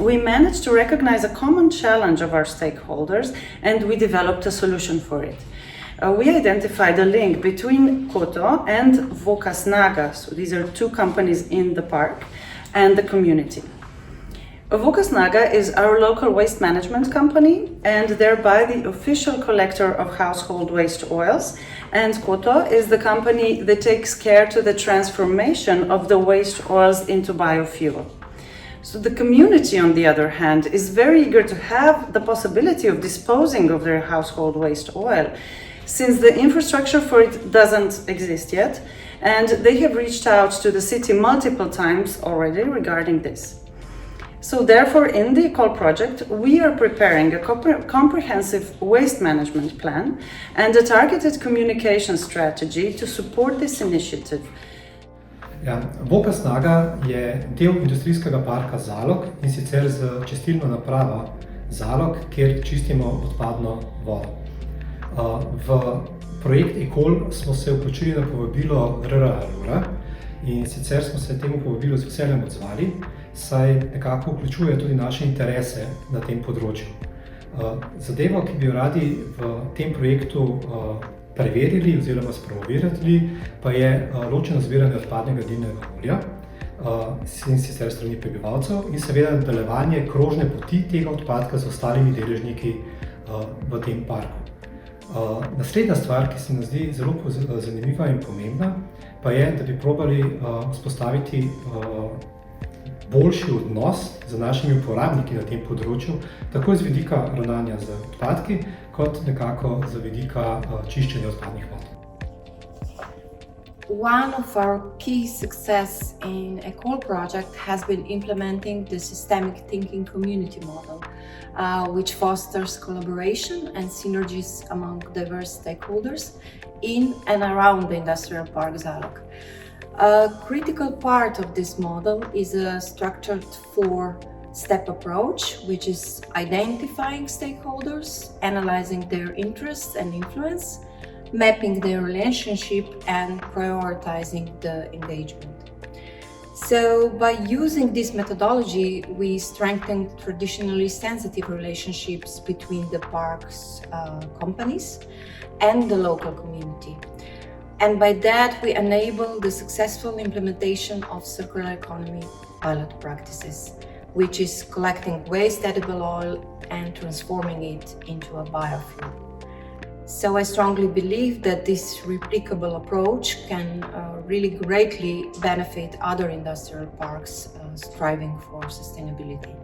we managed to recognize a common challenge of our stakeholders, and we developed a solution for it. We identified a link between Koto and Vokasnaga, so these are two companies in the park, and the community. Vokasnaga is our local waste management company and thereby the official collector of household waste oils, and Koto is the company that takes care to the transformation of the waste oils into biofuel. So the community, on the other hand, is very eager to have the possibility of disposing of their household waste oil, since the infrastructure for it doesn't exist yet, and they have reached out to the city multiple times already regarding this. So therefore, in the ECOLE project, we are preparing a comprehensive waste management plan and a targeted communication strategy to support this initiative. Ja, Vokasnaga je del industrijskega parka Zalog in sicer z čistilno napravo Zalog, kjer čistimo odpadno vodo. V projekt ECOLE smo se vključili na povabilo RR in sicer smo se temu povabilu z veseljem odzvali, saj nekako vključuje tudi naše interese na tem področju. Zadevo, ki bi jo radi v tem projektu preverili oziroma spromovirali, pa je ločeno zbiranje odpadnega dimnega olja, in sicer strani prebivalcev, in seveda nadaljevanje krožne poti tega odpadka z ostalimi deležniki v tem parku. Naslednja stvar, ki se nam zdi zelo zanimiva in pomembna, pa je, da bi probali vzpostaviti boljši odnos z našimi uporabniki na tem področju, tako z vidika ravnanja z odpadki, kot nekako z vidika čiščenja odpadnih vod. One of our key success in ECOLE project has been implementing the systemic thinking community model, which fosters collaboration and synergies among diverse stakeholders in and around the industrial park Zalog. A critical part of this model is a structured four-step approach, which is identifying stakeholders, analyzing their interests and influence, mapping their relationship, and prioritizing the engagement. So by using this methodology, we strengthen traditionally sensitive relationships between the park's companies and the local community. And by that, we enable the successful implementation of circular economy pilot practices, which is collecting waste edible oil and transforming it into a biofuel. So I strongly believe that this replicable approach can really greatly benefit other industrial parks striving for sustainability.